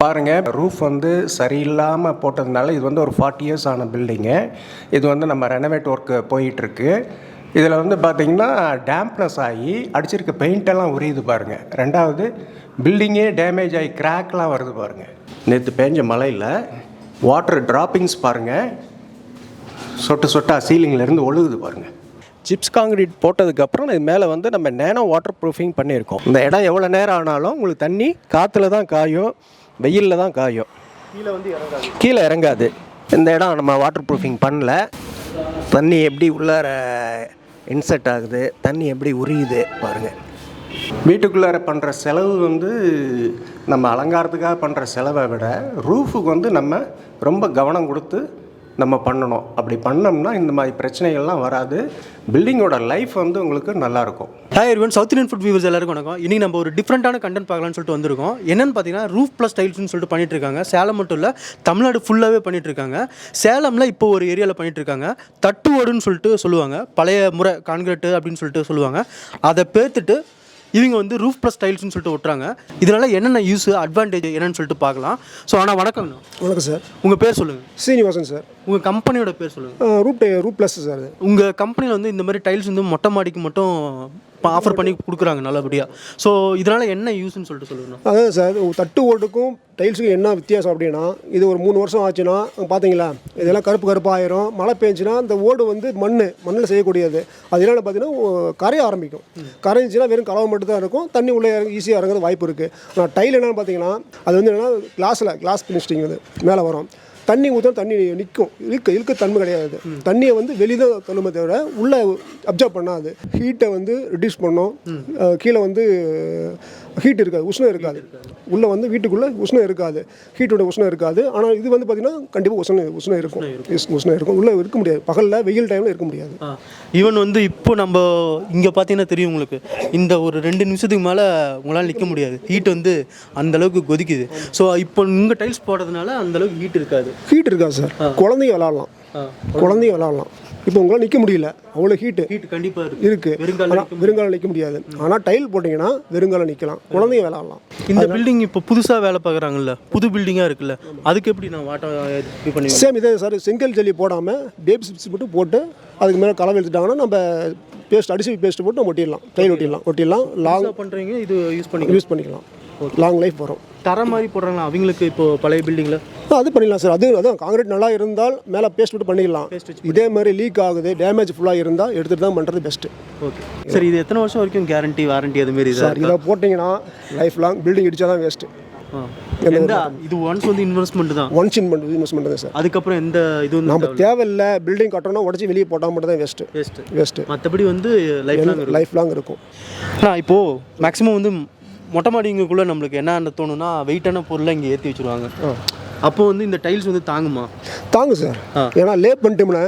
பாருங்க, ரூஃப் வந்து சரியில்லாமல் போட்டதுனால இது வந்து ஒரு 40 இயர்ஸ் ஆன பில்டிங்கு. இது வந்து நம்ம ரெனோவேட் ஒர்க்கு போயிட்டுருக்கு. இதில் வந்து பார்த்திங்கன்னா டேம்ப்னஸ் ஆகி அடிச்சிருக்க பெயிண்டெல்லாம் உரியுது பாருங்கள். ரெண்டாவது பில்டிங்கே டேமேஜ் ஆகி கிராக்லாம் வருது பாருங்கள். நேற்று பேஞ்ச மழையில் வாட்டர் ட்ராப்பிங்ஸ் பாருங்கள், சொட்டு சொட்டாக சீலிங்லேருந்து ஒழுகுது பாருங்கள். சிப்ஸ் காங்கிரீட் போட்டதுக்கப்புறம் இது மேலே வந்து நம்ம நேனோ வாட்டர் ப்ரூஃபிங் பண்ணியிருக்கோம். இந்த இடம் எவ்வளோ நேரம் ஆனாலும் உங்களுக்கு தண்ணி காற்றுல தான் காயும், வெயிலில் தான் காயும், கீழே இறங்காது. இந்த இடம் நம்ம வாட்டர் ப்ரூஃபிங் பண்ணல. தண்ணி எப்படி உள்ளார இன்செர்ட் ஆகுது, தண்ணி எப்படி உரியுது பாருங்கள். வீட்டுக்குள்ளார பண்ணுற செலவு வந்து நம்ம அலங்காரத்துக்காக பண்ணுற செலவை விட ரூஃபுக்கு வந்து நம்ம ரொம்ப கவனம் கொடுத்து நம்ம பண்ணணும். அப்படி பண்ணோம்னா இந்த மாதிரி பிரச்சனைகள்லாம் வராது. பில்டிங்கோட லைஃப் வந்து உங்களுக்கு நல்லாயிருக்கும். Hi everyone, south Indian food viewers எல்லாருக்கும் வணக்கம். இன்றைக்கி நம்ம ஒரு டிஃப்ரெண்ட்டான கண்டென்ட் பார்க்கலாம்னு சொல்லிட்டு வந்திருக்கோம். என்னென்னு பார்த்தீங்கன்னா ரூஃப் ப்ளஸ் டைல்ஸ்னு சொல்லிட்டு பண்ணிட்டு இருக்காங்க. சேலம் மட்டும் இல்லை, தமிழ்நாடு ஃபுல்லாகவே பண்ணிட்டு இருக்காங்க. சேலமில் இப்போ ஒரு ஏரியாவில் பண்ணிட்டு இருக்காங்க. தட்டு ஓடுன்னு சொல்லிட்டு சொல்லுவாங்க, பழைய முறை கான்கிரீட்டு அப்படின்னு சொல்லிட்டு சொல்லுவாங்க. அதை பேர்த்துட்டு இவங்க வந்து ரூஃப் ப்ளஸ் டைல்ஸ்னு சொல்லிட்டு ஒட்டுறாங்க. இதனால் என்னென்ன யூஸ் அட்வான்டேஜ் என்னன்னு சொல்லிட்டு பார்க்கலாம். ஸோ ஆனால் வணக்கம். வணக்கம் சார். உங்கள் பேர் சொல்லுங்கள். சீனிவாசன் சார். உங்கள் கம்பெனியோட பேர் சொல்லுங்கள். Roof plus sir. உங்கள் கம்பெனியில் வந்து இந்த மாதிரி டைல்ஸ் வந்து மொட்டை மாடிக்கு மட்டும் ஆஃபர் பண்ணி கொடுக்குறாங்க நல்லபடியாக. ஸோ இதனால் என்ன யூஸ்ன்னு சொல்லிட்டு சொல்லணும். அதான் சார், தட்டு ஓட்டுக்கும் டைல்ஸுக்கும் என்ன வித்தியாசம் அப்படின்னா, இது ஒரு 3 வருஷம் ஆச்சுன்னா பார்த்தீங்களா இதெல்லாம் கருப்பு ஆயிரும். மழை பெஞ்சுன்னா இந்த ஓடு வந்து மண்ணில் செய்யக்கூடியது. அது என்னென்னு பார்த்தீங்கன்னா கரைய ஆரம்பிக்கும். கரைஞ்சின்னா வெறும் கலவை மட்டும் தான் இருக்கும், தண்ணி உள்ளே ஈஸியாக இறங்குறது வாய்ப்பு இருக்குது. ஆனால் டைல் என்னென்னு பார்த்தீங்கன்னா அது வந்து என்னென்னா கிளாஸ் ஃபினிஷிங் வந்து மேலே வரும். தண்ணி ஊற்ற தண்ணி நிற்கும், இழுக்க தன்மை கிடையாது. தண்ணியை வந்து வெளியே தான் தள்ளுமே தவிர உள்ளே அப்சர்வ் பண்ணாது. ஹீட்டை வந்து ரிடியூஸ் பண்ணும். கீழே வந்து ஹீட் இருக்காது, உஷ்ணம் இருக்காது. உள்ளே வந்து வீட்டுக்குள்ளே உஷ்ணம் இருக்காது, ஹீட்டோட உஷ்ணம் இருக்காது. ஆனால் இது வந்து பார்த்திங்கன்னா கண்டிப்பாக உஷ்ணம் இருக்கும். உள்ளே இருக்க முடியாது, பகலில் வெயில் டைமில் இருக்க முடியாது. ஈவன் வந்து இப்போ நம்ம இங்கே பார்த்தீங்கன்னா தெரியும் உங்களுக்கு, இந்த ஒரு 2 நிமிஷத்துக்கு மேலே உங்களால் நிற்க முடியாது. ஹீட் வந்து அந்தளவுக்கு கொதிக்குது. ஸோ இப்போ உங்கள் டைல்ஸ் போடுறதுனால அந்தளவுக்கு ஹீட் இருக்காது சார். குழந்தைங்க விளாட்லாம். இப்போ உங்களால் நிற்க முடியல, அவ்வளோ ஹீட்டு கண்டிப்பாக இருக்குது. வெறுங்காலம் நிற்க முடியாது. ஆனால் டைல் போட்டிங்கன்னா வெறுங்காலம் நிற்கலாம், குழந்தைங்க விளாட்லாம். இந்த பில்டிங் இப்போ புதுசாக வேலை பார்க்குறாங்கல்ல, புது பில்டிங்காக இருக்குல்ல, அதுக்கு எப்படி நான் வாட்டர் பண்ணி சேம் இதே சார். செங்கல் ஜல்லி போடாமல் பேபி சிப்ஸ் மட்டும் போட்டு அதுக்கு மேலே கலவை எடுத்துட்டாங்கன்னா நம்ம அடிச்சு பேஸ்ட் போட்டு நம்ம டைல் ஒட்டிடலாம். லாங் பண்ணுறீங்க, இது யூஸ் பண்ணிக்கலாம். லாங் லைஃப் வரும். தர மாதிரி போடுறாங்களா அவங்களுக்கு இப்போ பழைய பில்டிங்கில்? அது பண்ணிடலாம் சார். அதான் காங்கிரீட் நல்லா இருந்தால் மேலே பேஸ்ட் விட்டு பண்ணிக்கலாம். இதே மாதிரி லீக் ஆகுது, டேமேஜ் ஃபுல்லாக இருந்தால் எடுத்துகிட்டு தான் பண்ணுறது பெஸ்ட்டு. Okay sir. இது எத்தனை வருஷம் வரைக்கும் கேரண்டி வாரண்டி அதுமாரி சார்? இதை போட்டிங்கன்னா லைஃப் லாங். பில்டிங் இடிச்சா தான் வேஸ்ட்டு. இது ஒன்ஸ் வந்து இன்வெஸ்ட்மெண்ட் தான் சார். அதுக்கப்புறம் எந்த இது நம்ம தேவையில்லை. பில்டிங் கட்டணும், உடச்சி வெளியே போட்டால் மட்டும் தான் வேஸ்ட்டு. மற்றபடி வந்து லைஃப் லாங் இருக்கும். இப்போது மேக்ஸிமம் வந்து மொட்டை மாடிங்குள்ளே நம்மளுக்கு என்ன தோணுன்னா வெயிட்டான பொருளை இங்கே ஏற்றி வச்சுருவாங்க. அப்போ வந்து இந்த டைல்ஸ் வந்து தாங்கும் சார். ஏன்னா லே பண்ணிட்டோம்னா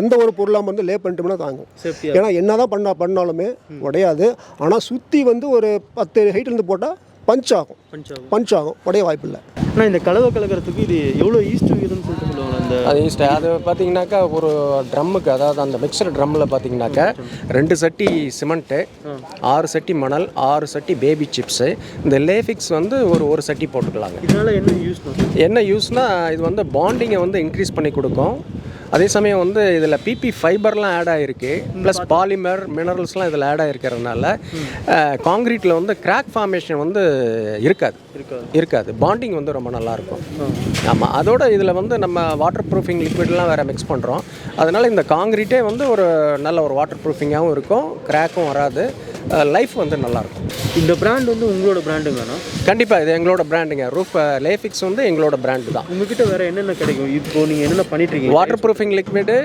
எந்த ஒரு பொருளாக வந்து லே பண்ணிட்டோம்னா தாங்கும். ஏன்னா என்ன தான் பண்ணாலுமே உடையாது. ஆனால் சுற்றி வந்து ஒரு 10 ஹைட்லேருந்து போட்டால் பஞ்ச் ஆகும், உடைய வாய்ப்பு இல்லை. ஆனால் இந்த கலவை கலக்கிறதுக்கு இது எவ்வளோ ஈஸ்ட் விகிதம்னு சொல்லிட்டு சொல்லுவாங்க. அது பார்த்தீங்கன்னாக்கா ஒரு ட்ரம்முக்கு, அதாவது அந்த மிக்சர் ட்ரம்மில் பார்த்தீங்கன்னாக்கா 2 சட்டி சிமெண்ட்டு, 6 சட்டி மணல், 6 சட்டி பேபி சிப்ஸு. இந்த லேஃபிக்ஸ் வந்து ஒரு சட்டி போட்டுக்கலாங்க. இதனால் என்ன யூஸ்னால் இது வந்து பாண்டிங்கை வந்து இன்க்ரீஸ் பண்ணி கொடுக்கும். அதே சமயம் வந்து இதில் பிபி ஃபைபர்லாம் ஆட் ஆகிருக்கு, ப்ளஸ் பாலிமர் மினரல்ஸ்லாம் இதில் ஆட் ஆகிருக்கிறதுனால காங்கிரீட்டில் வந்து கிராக் ஃபார்மேஷன் வந்து இருக்காது. பாண்டிங் வந்து ரொம்ப நல்லாயிருக்கும். ஆமாம். அதோட இதில் வந்து நம்ம வாட்டர் ப்ரூஃபிங் லிக்விட்லாம் வேறு மிக்ஸ் பண்ணுறோம். அதனால் இந்த காங்கிரீட்டே வந்து ஒரு நல்ல ஒரு வாட்டர் ப்ரூஃபிங்காகவும் இருக்கும், கிராக்கும் வராது, லைஃப் வந்து நல்லாயிருக்கும். இந்த பிராண்ட் வந்து உங்களோட பிராண்டுங்கண்ணா? கண்டிப்பாக இது எங்களோட பிராண்டுங்க. ரூஃப் லேஃபிக்ஸ் வந்து எங்களோட பிராண்டு தான். உங்ககிட்ட வேறு என்னென்ன கிடைக்கும்? இப்போ நீங்கள் என்னென்ன பண்ணிட்டுருக்கீங்க? வாட்டர் ப்ரூஃபிங் லிக்விடு,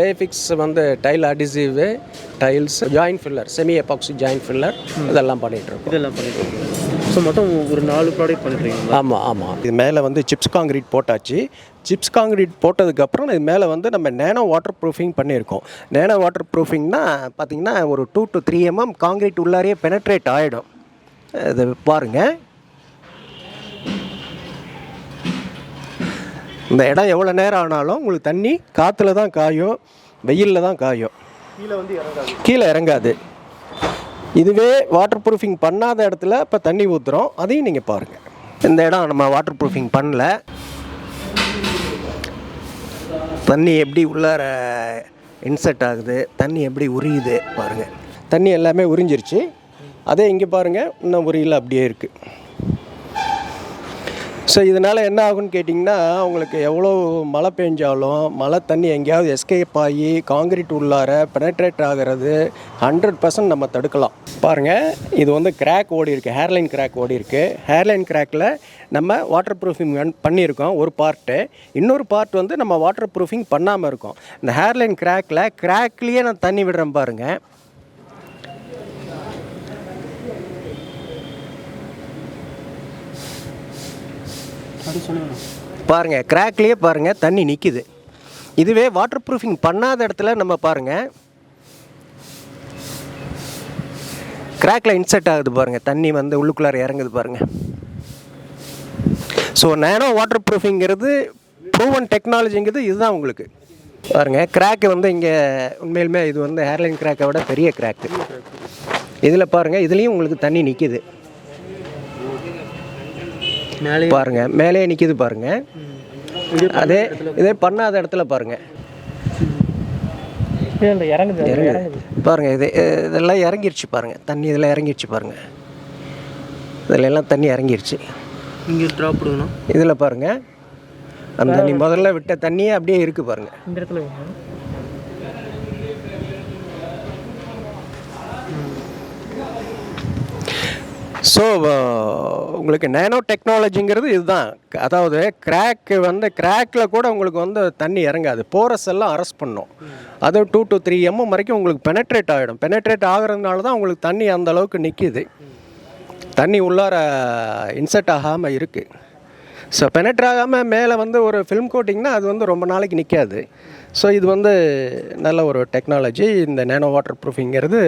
லேஃபிக்ஸ் வந்து tile adhesive, tiles, joint filler, semi epoxy joint filler, இதெல்லாம் பண்ணிகிட்ருக்கோம். ஸோ மொத்தம் ஒரு 4 ப்ராடக்ட் பண்ணிட்டுருக்கீங்க? ஆமாம். இது மேலே வந்து சிப்ஸ் காங்கிரீட் போட்டாச்சு. சிப்ஸ் காங்கிரீட் போட்டதுக்கப்புறம் இது மேலே வந்து நம்ம நேனோ வாட்டர் ப்ரூஃபிங் பண்ணியிருக்கோம். நேனோ வாட்டர் ப்ரூஃபிங்னா பார்த்திங்கன்னா ஒரு 2 to 3 mm காங்கிரீட் உள்ளாரையே பெனட்ரேட் ஆகிடும். இது பாருங்கள், இந்த இடம் எவ்வளோ நேரம் ஆனாலும் உங்களுக்கு தண்ணி காற்றுல தான் காயும், வெயிலில் தான் காயும், கீழே இறங்காது. இதுவே வாட்டர் ப்ரூஃபிங் பண்ணாத இடத்துல இப்போ தண்ணி ஊற்றுறோம், அதையும் நீங்கள் பாருங்கள். இந்த இடம் நம்ம வாட்டர் ப்ரூஃபிங் பண்ணல. தண்ணி எப்படி உள்ளார இன்செர்ட் ஆகுது, தண்ணி எப்படி உரியுது பாருங்கள். தண்ணி எல்லாமே உறிஞ்சிருச்சு. அதே இங்கே பாருங்கள், இன்னும் உரியல அப்படியே இருக்குது. ஸோ இதனால் என்ன ஆகுன்னு கேட்டிங்கன்னா, உங்களுக்கு எவ்வளோ மழை பெஞ்சாலும் மழை தண்ணி எங்கேயாவது எஸ்கேப் ஆகி காங்கிரீட் உள்ளார பெனட்ரேட் ஆகிறது 100% நம்ம தடுக்கலாம். பாருங்கள், இது வந்து கிராக் ஓடி இருக்குது, ஹேர்லைன் கிராக் ஓடி இருக்குது. ஹேர்லைன் கிராக்கில் நம்ம வாட்டர் ப்ரூஃபிங் பண்ணியிருக்கோம் ஒரு பார்ட்டு. இன்னொரு பார்ட் வந்து நம்ம வாட்டர் ப்ரூஃபிங் பண்ணாமல் இருக்கோம். இந்த ஹேர்லைன் கிராக்லேயே நான் தண்ணி விடுறேன் பாருங்கள். பாருங்கள், கிராக்லேயே பாருங்கள் தண்ணி நிற்கிது. இதுவே வாட்டர் ப்ரூஃபிங் பண்ணாத இடத்துல நம்ம பாருங்கள், கிராக்கில் இன்செர்ட் ஆகுது பாருங்கள், தண்ணி வந்து உள்ளுக்குள்ளார இறங்குது பாருங்கள். ஸோ நேனோ வாட்டர் ப்ரூஃபிங்கிறது ப்ரூவன் டெக்னாலஜிங்கிறது இதுதான் உங்களுக்கு. பாருங்கள், கிராக்கு வந்து இங்கே உண்மையிலுமே இது வந்து ஹேர்லைன் கிராக்கை விட பெரிய கிராக்கு. இதில் பாருங்கள், இதுலேயும் உங்களுக்கு தண்ணி நிற்கிது பாருங்கள், மேலே நிற்கிது பாருங்கள். இதே பண்ணாத இடத்துல பாருங்கள் பாருங்கள், இதெல்லாம் இறங்கிருச்சு பாருங்கள், தண்ணி இதில் இறங்கிருச்சு பாருங்கள், இதில் எல்லாம் தண்ணி இறங்கிருச்சு. இங்கே ட்ராப் பண்ணுங்கண்ணா. இதில் பாருங்கள், அந்த தண்ணி முதல்ல விட்ட தண்ணியே அப்படியே இருக்குது பாருங்கள். இந்த இடத்துல ஸோ உங்களுக்கு நேனோ டெக்னாலஜிங்கிறது இதுதான். அதாவது கிராக்கில் கூட உங்களுக்கு வந்து தண்ணி இறங்காது, போரஸ் எல்லாம் அரெஸ்ட் பண்ணும். அது 2 to 3 mm வரைக்கும் உங்களுக்கு பெனட்ரேட் ஆகிடும். பெனட்ரேட் ஆகிறதுனால தான் உங்களுக்கு தண்ணி அந்த அளவுக்கு நிற்கிது, தண்ணி உள்ளார இன்செர்ட் ஆகாமல் இருக்குது. ஸோ பெனட்ரேட் ஆகாமல் மேலே வந்து ஒரு ஃபில்ம் கோட்டிங்னா அது வந்து ரொம்ப நாளைக்கு நிற்காது. ஸோ இது வந்து நல்ல ஒரு டெக்னாலஜி. இந்த நேனோ வாட்டர் ப்ரூஃபிங்கிறது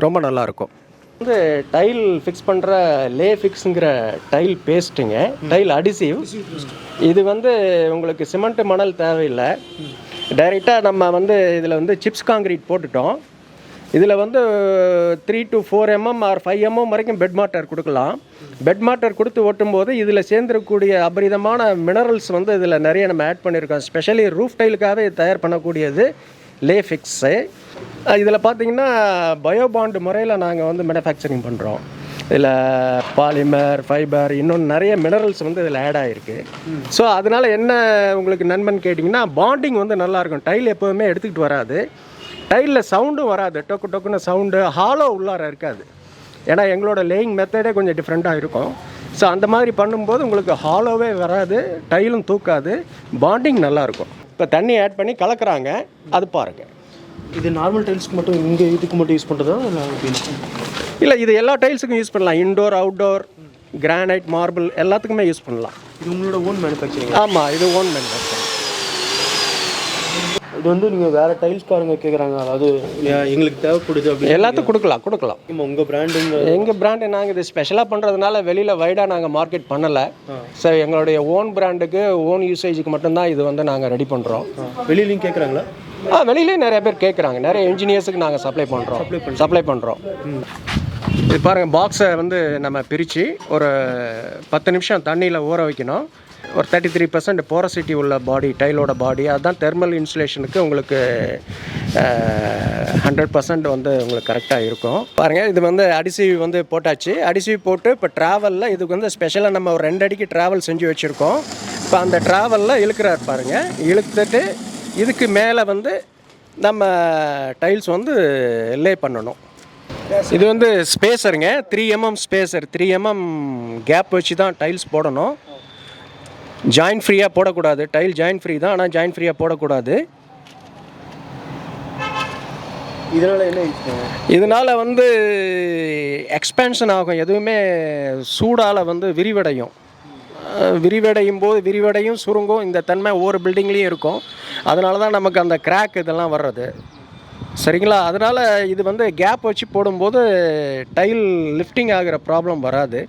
ரொம்ப நல்லாயிருக்கும். வந்து டைல் ஃபிக்ஸ் பண்ணுற லே ஃபிக்ஸுங்கிற டைல் பேஸ்ட்டுங்க, டைல் அடிசிவ். இது வந்து உங்களுக்கு சிமெண்ட் மணல் தேவையில்லை, டைரெக்டாக நம்ம வந்து இதில் வந்து சிப்ஸ் காங்கிரீட் போட்டுட்டோம். இதில் வந்து 3 to 4 mm or 5 mm வரைக்கும் பெட் மாட்டர் கொடுக்கலாம். பெட் மாட்டர் கொடுத்து ஓட்டும்போது இதில் சேர்ந்துருக்கக்கூடிய அபரிதமான மினரல்ஸ் வந்து இதில் நிறைய நம்ம ஆட் பண்ணியிருக்கோம். ஸ்பெஷலி ரூஃப் டைலுக்காகவே தயார் பண்ணக்கூடியது லே ஃபிக்ஸு. இதில் பார்த்திங்கன்னா பயோபாண்ட் முறையில் நாங்கள் வந்து மேனுஃபேக்சரிங் பண்ணுறோம். இதில் பாலிமர், ஃபைபர், இன்னொன்று நிறைய மினரல்ஸ் வந்து இதில் ஆட் ஆகிருக்கு. ஸோ அதனால் என்ன உங்களுக்கு நண்பன் கேட்டிங்கன்னா, பாண்டிங் வந்து நல்லாயிருக்கும். டைல் எப்போதுமே எடுத்துக்கிட்டு வராது, டைலில் சவுண்டும் வராது, டொக்கு டொக்குன்னு சவுண்டு, ஹாலோ உள்ளார இருக்காது. ஏன்னா எங்களோட லேயிங் மெத்தடே கொஞ்சம் டிஃப்ரெண்ட்டாக இருக்கும். ஸோ அந்த மாதிரி பண்ணும்போது உங்களுக்கு ஹாலோவே வராது, டைலும் தூக்காது, பாண்டிங் நல்லாயிருக்கும். இப்போ தண்ணி ஆட் பண்ணி கலக்கிறாங்க, அது பாருங்கள். இது நார்மல் டைல்ஸ்க்கு மட்டும், இங்கே இதுக்கு மட்டும் யூஸ் பண்ணுறதா இல்லை? இது எல்லா டைல்ஸுக்கும் யூஸ் பண்ணலாம். இன்டோர், அவுட்டோர், கிரானைட், மார்பிள் எல்லாத்துக்குமே யூஸ் பண்ணலாம். இது உங்களோட ஓன் மேனுஃபேக்சரிங்? ஆமாம், இது ஓன் மேனுஃபேக்சரிங். இது வந்து நீங்கள் வேறு டைல்ஸ்காரங்க கேட்குறாங்க, அதாவது எங்களுக்கு தேவைப்படுது அப்படி எல்லாத்துக்கும் கொடுக்கலாம். உங்கள் பிராண்டுங்க? எங்கள் பிராண்டு நாங்கள் இது ஸ்பெஷலாக பண்ணுறதுனால வெளியில் வைடாக நாங்கள் மார்க்கெட் பண்ணலை. ஸோ எங்களுடைய ஓன் பிராண்டுக்கு, ஓன் யூசேஜுக்கு மட்டும்தான் இது வந்து நாங்கள் ரெடி பண்ணுறோம். வெளியிலையும் கேட்குறாங்களா? வெளியிலே நிறைய பேர் கேட்குறாங்க, நிறைய இன்ஜினியர்ஸுக்கு நாங்கள் சப்ளை பண்ணுறோம். இது பாருங்கள், பாக்ஸை வந்து நம்ம பிரித்து ஒரு 10 நிமிஷம் தண்ணியில் ஊற வைக்கணும். ஒரு 33% போரசிட்டி உள்ள பாடி, டைலோட பாடி, அதுதான் தெர்மல் இன்சுலேஷனுக்கு உங்களுக்கு 100% வந்து உங்களுக்கு கரெக்டாக இருக்கும். பாருங்கள், இது வந்து அடிசிவ் வந்து போட்டாச்சு. அடிசிவ் போட்டு இப்போ ட்ராவலில் இதுக்கு வந்து ஸ்பெஷலாக நம்ம ஒரு 2 அடிக்கு ட்ராவல் செஞ்சு வச்சுருக்கோம். இப்போ அந்த ட்ராவலில் இழுக்கிறார் பாருங்கள், இழுத்துட்டு இதுக்கு மேலே வந்து நம்ம டைல்ஸ் வந்து லே பண்ணணும். இது வந்து ஸ்பேஸருங்க, 3 mm ஸ்பேஸர், 3 mm கேப் வச்சு தான் டைல்ஸ் போடணும். ஜாயின் ஃப்ரீயாக போடக்கூடாது. டைல் ஜாயின் ஃப்ரீ தான், ஆனால் ஜாயின் ஃப்ரீயாக போடக்கூடாது. இதனால் என்ன யூஸ் பண்ணுவோம்? இதனால் வந்து எக்ஸ்பேன்ஷன் ஆகும். எதுவுமே சூடால் வந்து விரிவடையும் சுருங்கும். இந்த தன்மை ஒவ்வொரு பில்டிங்லேயும் இருக்கும். அதனால தான் நமக்கு அந்த கிராக் இதெல்லாம் வர்றது. சரிங்களா? அதனால் இது வந்து கேப் வச்சு போடும்போது டைல் லிஃப்டிங் ஆகிற ப்ராப்ளம் வராது.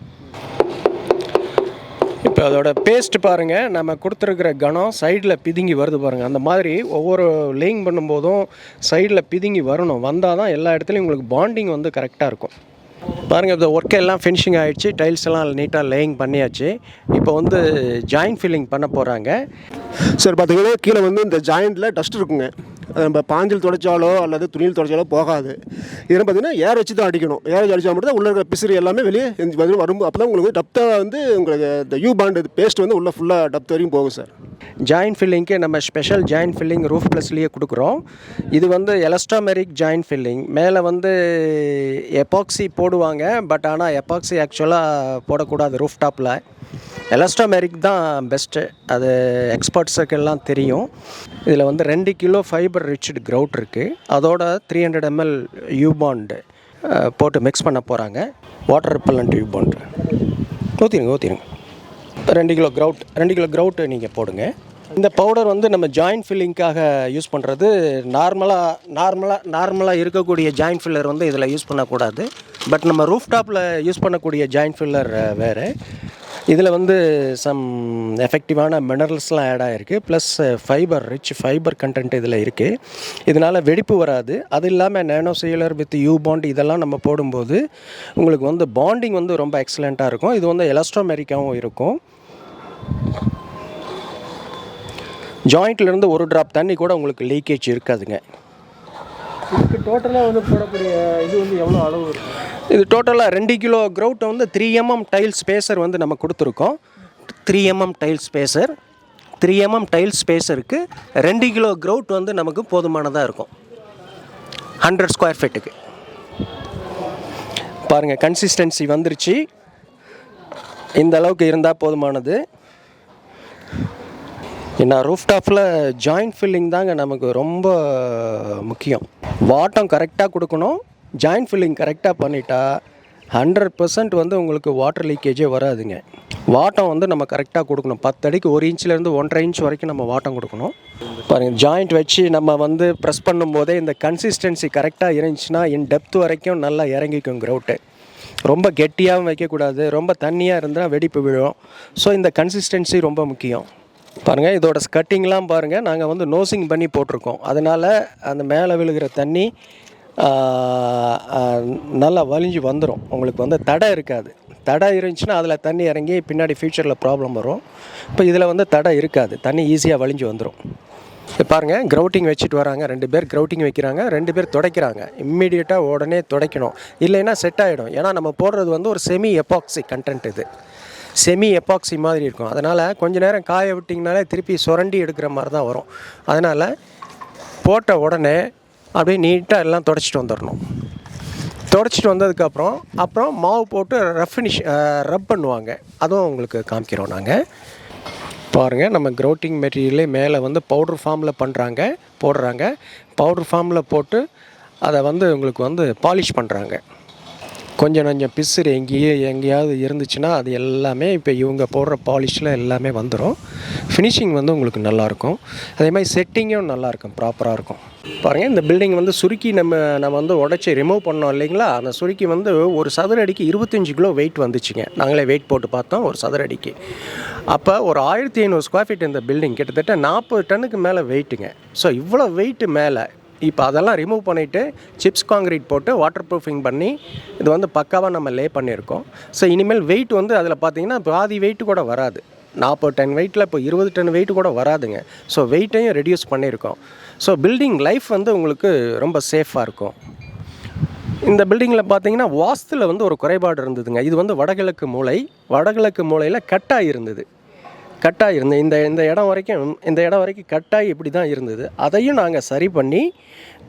இப்போ அதோட பேஸ்ட் பாருங்கள், நம்ம கொடுத்துருக்கிற கணம் சைடில் பிதுங்கி வருது பாருங்கள். அந்த மாதிரி ஒவ்வொரு லேயிங் பண்ணும்போதும் சைடில் பிதுங்கி வரணும். வந்தால் தான் எல்லா இடத்துலையும் உங்களுக்கு பாண்டிங் வந்து கரெக்டாக இருக்கும். பாருங்கள், இந்த ஒர்க் எல்லாம் ஃபினிஷிங் ஆகிடுச்சு, டைல்ஸ் எல்லாம் நீட்டாக லேயிங் பண்ணியாச்சு. இப்போ வந்து ஜாயிண்ட் ஃபில்லிங் பண்ண போகிறாங்க. சார் பார்த்தீங்கன்னா கீழே வந்து இந்த ஜாயிண்டில் டஸ்ட் இருக்குங்க. அது நம்ம பாஞ்சில் துடைச்சாலோ அல்லது துணியில் துடைச்சாலோ போகாது. இதெல்லாம் பார்த்தீங்கன்னா ஏர் வச்சு தான் அடிக்கணும். ஏர் வச்சு அடித்தா மட்டும் தான் உள்ள இருக்கிற பிசிறு எல்லாமே வெளியே வரும். அப்போ தான் உங்களுக்கு டப்த்தாக வந்து உங்களுக்கு இந்த யூ பாண்ட் பேஸ்ட் வந்து உள்ள ஃபுல்லாக டப்த் வரையும் போகும் சார். ஜாயிண்ட் ஃபில்லிங்க்கு நம்ம ஸ்பெஷல் ஜாயிண்ட் ஃபில்லிங் ரூஃப் ப்ளஸ்லேயே கொடுக்குறோம். இது வந்து எலாஸ்டோமெரிக் ஜாயிண்ட் ஃபில்லிங். மேலே வந்து எபாக்சி போடுவாங்க, பட் ஆனால் எபாக்சி ஆக்சுவலாக போடக்கூடாது ரூஃப் டாப்பில். எலாஸ்டோமெரிக் தான் பெஸ்ட்டு, அது எக்ஸ்பர்ட்ஸுக்கெல்லாம் தெரியும். இதில் வந்து 2 கிலோ ஃபைபர் ரிச்டு க்ரவுட் இருக்குது. அதோட 300 ml யூ பாண்டு போட்டு மிக்ஸ் பண்ண போகிறாங்க. வாட்டர் ரிப்பல்லண்ட் யூ பாண்டு ஊற்றிடுங்க. 2 கிலோ க்ரவுட் நீங்கள் போடுங்க. இந்த பவுடர் வந்து நம்ம ஜாயிண்ட் ஃபில்லிங்காக யூஸ் பண்ணுறது. நார்மலாக இருக்கக்கூடிய ஜாயிண்ட் ஃபில்லர் வந்து இதில் யூஸ் பண்ணக்கூடாது. பட் நம்ம ரூஃப் டாப்பில் யூஸ் பண்ணக்கூடிய ஜாயிண்ட் ஃபில்லர் வேறு. இதில் வந்து சம் எஃபெக்டிவான மினரல்ஸ்லாம் ஆட் ஆகிருக்கு. ப்ளஸ் ரிச் ஃபைபர் கண்டென்ட் இதில் இருக்குது. இதனால் வெடிப்பு வராது. அது இல்லாமல் நேனோ சீலர் வித் யூ பாண்ட் இதெல்லாம் நம்ம போடும்போது உங்களுக்கு வந்து பாண்டிங் வந்து ரொம்ப எக்ஸலண்ட்டாக இருக்கும். இது வந்து எலாஸ்டோமெரிக்காவும் இருக்கும். ஜாயிண்ட்லேருந்து ஒரு ட்ராப் தண்ணி கூட உங்களுக்கு லீக்கேஜ் இருக்காதுங்க. இதுக்கு டோட்டலாக வந்து போடக்கூடிய இது வந்து எவ்வளோ அளவு இருக்கும்? இது டோட்டலாக 2 கிலோ க்ரவுட் வந்து 3 mm டைல் ஸ்பேசர் வந்து நம்ம கொடுத்துருக்கோம். 3 mm டைல் ஸ்பேசருக்கு 2 கிலோ க்ரவுட் வந்து நமக்கு போதுமானதாக இருக்கும் 100 ஸ்கொயர் ஃபீட்டுக்கு. பாருங்கள், கன்சிஸ்டன்சி வந்துருச்சு. இந்த அளவுக்கு இருந்தால் போதுமானது. ஏன்னா ரூஃப் டாப்பில் ஜாயிண்ட் ஃபில்லிங் தாங்க நமக்கு ரொம்ப முக்கியம். வாட்டம் கரெக்டாக கொடுக்கணும். ஜாயிண்ட் ஃபில்லிங் கரெக்டாக பண்ணிட்டா 100% வந்து உங்களுக்கு வாட்டர் லீக்கேஜே வராதுங்க. வாட்டம் வந்து நம்ம கரெக்டாக கொடுக்கணும். 10 அடிக்கு 1 இன்ச்லேருந்து 1.5 இன்ச் வரைக்கும் நம்ம வாட்டம் கொடுக்கணும். பாருங்கள், ஜாயிண்ட் வச்சு நம்ம வந்து ப்ரெஸ் பண்ணும்போதே இந்த கன்சிஸ்டன்சி கரெக்டாக இருந்துச்சுன்னா இன் டெப்த் வரைக்கும் நல்லா இறங்கிக்கும் க்ரவுட்டு. ரொம்ப கெட்டியாகவும் வைக்கக்கூடாது, ரொம்ப தண்ணியாக இருந்தால் வெடிப்பு விழும். ஸோ இந்த கன்சிஸ்டன்சி ரொம்ப முக்கியம். பாருங்கள், இதோட ஸ்கட்டிங்லாம் பாருங்கள், நாங்கள் வந்து நோசிங் பண்ணி போட்டிருக்கோம். அதனால் அந்த மேலே விழுகிற தண்ணி நல்லா வலிஞ்சு வந்துடும். உங்களுக்கு வந்து தடை இருக்காது. தடை இருந்துச்சுன்னா அதில் தண்ணி இறங்கி பின்னாடி ஃப்யூச்சரில் ப்ராப்ளம் வரும். இப்போ இதில் வந்து தடை இருக்காது, தண்ணி ஈஸியாக வலிஞ்சு வந்துடும். இப்போ பாருங்கள், க்ரவுட்டிங் வச்சுட்டு வராங்க. 2 பேர் க்ரவுட்டிங் வைக்கிறாங்க, 2 பேர் துடைக்கிறாங்க. இம்மிடியேட்டாக உடனே துடைக்கணும், இல்லைன்னா செட் ஆகிடும். ஏன்னா நம்ம போடுறது வந்து ஒரு செமி எபாக்சி கண்டென்ட். இது செமி எபாக்சி மாதிரி இருக்கும். அதனால் கொஞ்சம் நேரம் காய விட்டிங்கனாலே திருப்பி சுரண்டி எடுக்கிற மாதிரி தான் வரும். அதனால் போட்ட உடனே அப்படியே நீட்டாக எல்லாம் துடைச்சிட்டு வந்துடணும். துடைச்சிட்டு வந்ததுக்கப்புறம் மாவு போட்டு ரப் பண்ணுவாங்க. அதுவும் உங்களுக்கு காமிக்கிறோம் நாங்கள். பாருங்கள், நம்ம க்ரவுட்டிங் மெட்டீரியலே மேலே வந்து பவுடர் ஃபார்மில் போடுறாங்க. பவுடர் ஃபார்மில் போட்டு அதை வந்து உங்களுக்கு வந்து பாலிஷ் பண்ணுறாங்க. கொஞ்சம் பிசுறு எங்கேயாவது இருந்துச்சுன்னா அது எல்லாமே இப்போ இவங்க போடுற பாலிஷில் எல்லாமே வந்துடும். ஃபினிஷிங் வந்து உங்களுக்கு நல்லாயிருக்கும். அதே மாதிரி செட்டிங்கும் நல்லாயிருக்கும், ப்ராப்பராக இருக்கும். பாருங்கள், இந்த பில்டிங் வந்து சுருக்கி நம்ம வந்து உடச்சி ரிமூவ் பண்ணோம் இல்லைங்களா. அந்த சுருக்கி வந்து ஒரு சதுர அடிக்கு 25 கிலோ வெயிட் வந்துச்சுங்க. நாங்களே வெயிட் போட்டு பார்த்தோம் ஒரு சதுர அடிக்கு. அப்போ ஒரு 1500 ஸ்கொயர் ஃபீட் இந்த பில்டிங் கிட்டத்தட்ட 40 டன்னுக்கு மேலே வெயிட்டுங்க. ஸோ இவ்வளோ வெயிட்டு மேலே இப்போ அதெல்லாம் ரிமூவ் பண்ணிவிட்டு சிப்ஸ் காங்கிரீட் போட்டு வாட்டர் ப்ரூஃபிங் பண்ணி இது வந்து பக்காவாக நம்ம லே பண்ணியிருக்கோம். ஸோ இனிமேல் வெயிட் வந்து அதில் பார்த்திங்கன்னா பாதி வெயிட்டு கூட வராது. 40 டன் வெயிட்டில் இப்போ 20 டன் வெயிட்டு கூட வராதுங்க. ஸோ வெயிட்டையும் ரெடியூஸ் பண்ணியிருக்கோம். ஸோ பில்டிங் லைஃப் வந்து உங்களுக்கு ரொம்ப சேஃபாக இருக்கும். இந்த பில்டிங்கில் பார்த்தீங்கன்னா வாஸ்துவில் வந்து ஒரு குறைபாடு இருந்ததுங்க. இது வந்து வடகிழக்கு மூலையில் கட்டாகி இருந்தது. இந்த இடம் வரைக்கும் கட்டாகி இப்படி தான் இருந்தது. அதையும் நாங்கள் சரி பண்ணி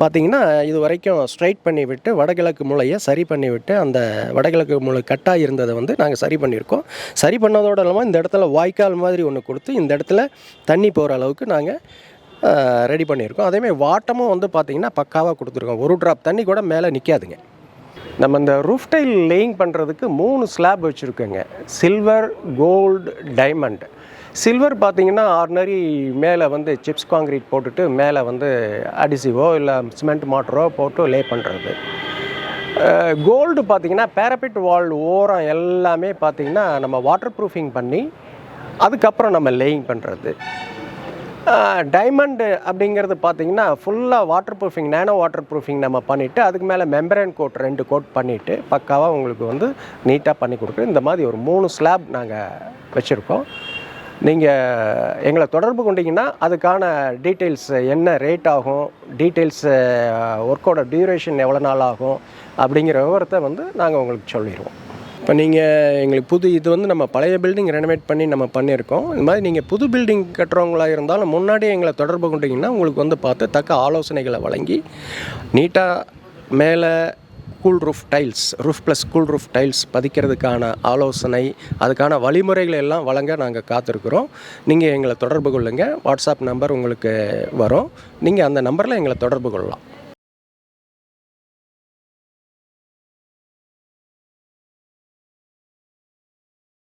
பார்த்திங்கன்னா இது வரைக்கும் ஸ்ட்ரைட் பண்ணி விட்டு வடகிழக்கு மூலையை சரி பண்ணி விட்டு அந்த வடகிழக்கு மூலை கட்டாகி இருந்ததை வந்து நாங்கள் சரி பண்ணியிருக்கோம். சரி பண்ணதோடு இல்லாமல் இந்த இடத்துல வாய்க்கால் மாதிரி ஒன்று கொடுத்து இந்த இடத்துல தண்ணி போகிற அளவுக்கு நாங்கள் ரெடி பண்ணியிருக்கோம். அதேமாதிரி வாட்டமும் வந்து பார்த்திங்கன்னா பக்காவாக கொடுத்துருக்கோம். ஒரு ட்ராப் தண்ணி கூட மேலே நிற்காதுங்க. நம்ம இந்த ரூஃப் டைல் லேயிங் பண்ணுறதுக்கு 3 ஸ்லாப் வச்சுருக்கோங்க. Silver, gold, diamond. சில்வர் பார்த்திங்கன்னா ஆர்டினரி மேலே வந்து சிப்ஸ் காங்கிரீட் போட்டுட்டு மேலே வந்து அடிசிவோ இல்லை சிமெண்ட் மாட்டரோ போட்டு லே பண்ணுறது. கோல்டு பார்த்திங்கன்னா பேரபிட் வால் ஓரம் எல்லாமே பார்த்திங்கன்னா நம்ம வாட்டர் ப்ரூஃபிங் பண்ணி அதுக்கப்புறம் நம்ம லேயிங் பண்ணுறது. டைமண்டு அப்படிங்கிறது பார்த்தீங்கன்னா ஃபுல்லாக water proofing, nano water proofing நம்ம பண்ணிவிட்டு அதுக்கு மேலே மெம்பரேன் கோட் 2 கோட் பண்ணிவிட்டு பக்காவாக உங்களுக்கு வந்து நீட்டாக பண்ணி கொடுக்குறோம். இந்த மாதிரி ஒரு 3 ஸ்லாப் நாங்கள் வச்சுருக்கோம். நீங்கள் எங்களை தொடர்பு கொண்டீங்கன்னா அதுக்கான டீட்டெயில்ஸ் என்ன ரேட் ஆகும், டீட்டெயில்ஸ் ஒர்க்கோட டியூரேஷன் எவ்வளோ நாள் ஆகும் அப்படிங்கிற விவரத்தை வந்து நாங்கள் உங்களுக்கு சொல்லிடுவோம். இப்போ நீங்கள் எங்களுக்கு இது வந்து நம்ம பழைய பில்டிங் ரெனோவேட் பண்ணி நம்ம பண்ணியிருக்கோம். இந்த மாதிரி நீங்கள் புது பில்டிங் கட்டுறவங்களாக இருந்தாலும் முன்னாடியே எங்களை தொடர்பு கொண்டீங்கன்னா உங்களுக்கு வந்து பார்த்து தக்க ஆலோசனைகளை வழங்கி நீட்டாக மேலே cool roof tiles, roof plus cool roof tiles பதிக்கிறதுக்கான ஆலோசனை, அதுக்கான வழிமுறைகளை எல்லாம் வழங்க நாங்கள் காத்திருக்கிறோம். நீங்கள் எங்களை தொடர்பு கொள்ளுங்கள். வாட்ஸ்அப் நம்பர் உங்களுக்கு வரும். நீங்கள் அந்த நம்பரில் எங்களை தொடர்பு கொள்ளலாம்.